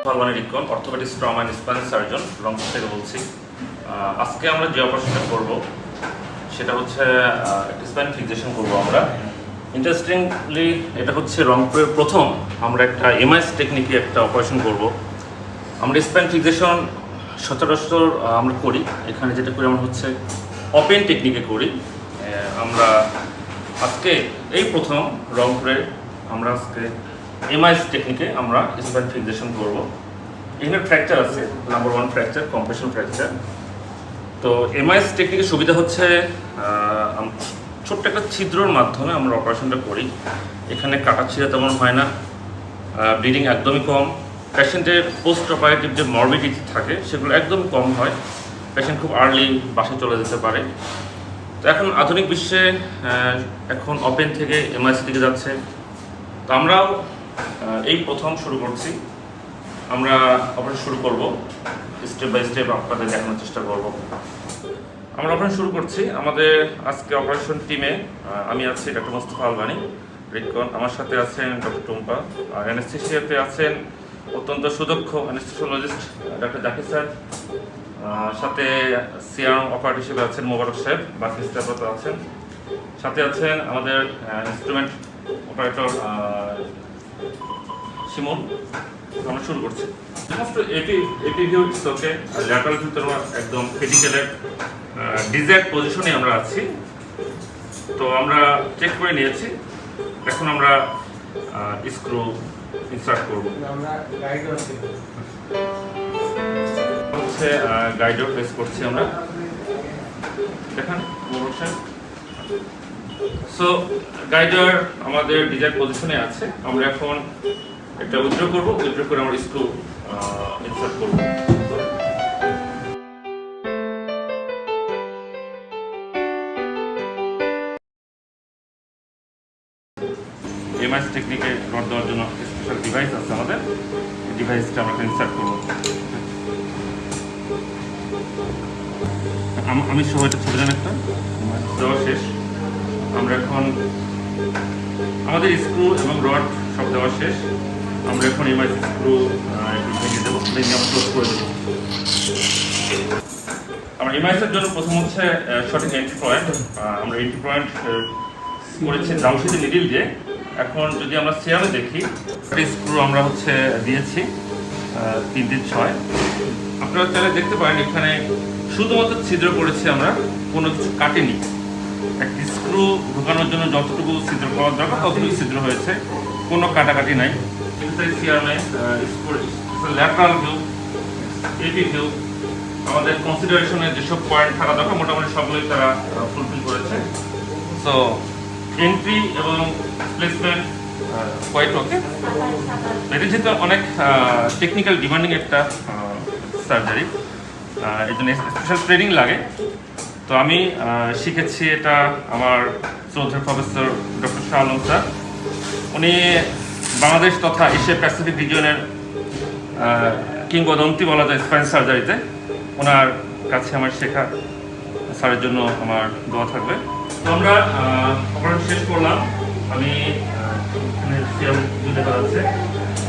রিকন orthopaedic trauma and spine surgeon Rangpur থেকে বলছি। আজকে আমরা যে অপারেশনটা করব সেটা হচ্ছে একটা স্পাইন ফিক্সেশন করব আমরা। ইন্টারেস্টিংলি এটা হচ্ছে রংপুরের প্রথম আমরা একটা এমআইএস টেকনিকে একটা অপারেশন করব। আমরা স্পাইন ফিক্সেশন সচরাচর আমরা করি, এখানে যেটা করি আমরা হচ্ছে ওপেন টেকনিকে করি। আমরা আজকে এই প্রথম রংপুরে আমরা আজকে এমআইএস টেকনিকে আমরা স্পাইন ফিক্সেশন করব। এখানে ফ্র্যাকচার আছে, নাম্বার 1 ফ্র্যাকচার, কম্প্রেশন ফ্র্যাকচার। তো এমআইএস টেকনিকের সুবিধা হচ্ছে ছোট্ট একটা ছিদ্রর মাধ্যমে আমরা অপারেশনটা করি। এখানে কাটা ছিঁড়া তেমন হয় না, ব্লিডিং একদমই কম, পেশেন্টের পোস্ট অপারেটিভ যে মরবিডিটি থাকে সেগুলো একদমই কম হয়, পেশেন্ট খুব আর্লি বাসায় চলে যেতে পারে। তো এখন আধুনিক বিশ্বে এখন ওপেন থেকে এমআইএস দিকে যাচ্ছে। তো আমরাও এই প্রথম শুরু করছি, আমরা অপারেশন শুরু করব, স্টেপ বাই স্টেপ আপনাদের দেখানোর চেষ্টা করব। আমরা অপারেশন শুরু করছি। আমাদের আজকে অপারেশন টিমে আমি আছি ডক্টর মোস্তফা আলবানী রিকন, আমার সাথে আছেন ডক্টর টুম্পা, আর অ্যানেস্থেসিয়াতে আছেন অত্যন্ত সুদক্ষ অ্যানেস্থেসিওলজিস্ট ডক্টর জাকির স্যার, সাথে সিআর অপারেটর হিসেবে আছেন মোবারক সাহেব, বাকি স্টাফরা তো আছেন, সাথে আছেন আমাদের ইনস্ট্রুমেন্ট অপারেটর শিমুল। আমরা শুরু করছি। সমস্ত AP view okay, lateral view একদম ক্রিটিক্যালের ডিজায়ার্ড পজিশনে আমরা আছি। তো আমরা চেক করে নিয়েছি, এখন আমরা স্ক্রু ইনসার্ট করব। হচ্ছে গাইডর প্লেস করছি আমরা, দেখেন সো গাইডার আমাদের ডিজায়ার্ড পজিশনে আছে। আমরা এখন এটা উইথড্র করব, উইথড্র করে আমরা স্ক্রু ইনসার্ট করব। এমআইএস টেকনিকে রড দেওয়ার জন্য স্পেশাল ডিভাইস আছে আমাদের, ডিভাইসটা আমরা ইনসার্ট করব। আমি সবাইটা ছেড়ে দেন, একটা দেওয়া শেষ। আমরা এখন আমাদের স্ক্রু এবং রড সব দেওয়া শেষ। আমরা এখন এমআইএস স্ক্রু ভেঙে দেবো, ভেঙে আমরা ক্লোজ করে দেবো। আমরা এমআইএসের জন্য প্রথম হচ্ছে সঠিক এন্ট্রি পয়েন্ট। আমরা এন্ট্রি পয়েন্ট করেছি জামশেদে নিডিল দিয়ে। এখন যদি আমরা সিয়ামে দেখি, স্ক্রু আমরা হচ্ছে দিয়েছি 3-6। আপনারা চাইলে দেখতে পারেন এখানে শুধুমাত্র ছিদ্র করেছি, আমরা কোনো কিছু কাটিনি। একটি স্ক্রু ঢোকানোর জন্য যতটুকু ছিদ্র করার দরকার ততটুকু ছিদ্র হয়েছে, কোনো কাটাকাটি নাই। সিয়ামে ল্যাটারাল ভিউ, এপি ভিউ, আমাদের কনসিডারেশনের যেসব পয়েন্ট থাকা দরকার মোটামুটি সবগুলোই তারা ফুলফিল করেছে। সো এন্ট্রি এবং প্লেসমেন্ট কোয়াইট ওকে। এটা যেহেতু অনেক টেকনিক্যাল ডিমান্ডিং একটা সার্জারি, এই জন্য স্পেশাল ট্রেনিং লাগে। তো আমি শিখেছি এটা আমার শ্রদ্ধেয় professor doctor Shah Alam sir. উনি বাংলাদেশ তথা এশিয়া প্যাসিফিক রিজিয়নের কিংবদন্তি বলা যায় স্পাইন সার্জারিতে। ওনার কাছে আমার শেখা, স্যারের জন্য আমার দোয়া থাকবে। তো আমরা অপারেশন শেষ করলাম। আমি এখানে সিয়াম বুঝতে পারছে,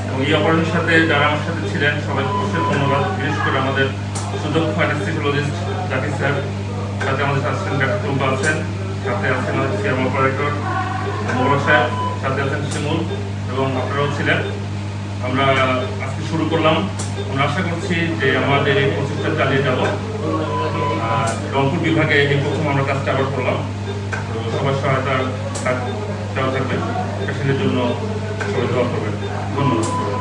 এবং এই অপারেশনের সাথে যারা আমার সাথে ছিলেন সবাইকে অবশ্যই ধন্যবাদ। বিশেষ করে আমাদের সুদক্ষ অ্যানেস্থেসিওলজিস্ট জাকির স্যার, সাথে আমাদের আছেন ডক্টর টুম্পা আছেন, সাথে আছেন আমাদের সিয়াম অপারেটর মোবারক সাহেব, সাথে আছেন শিমুল, এবং আপনারাও ছিলেন। আমরা আজকে শুরু করলাম। আমরা আশা করছি যে আমাদের এই প্রচেষ্টা চালিয়ে যাব। রংপুর বিভাগে এই প্রথম আমরা কাজটা আবার করলাম। তো সবার সহায়তা দেওয়া থাকবে, পেশেন্টের জন্য সবাই দোয়া করবেন। ধন্যবাদ।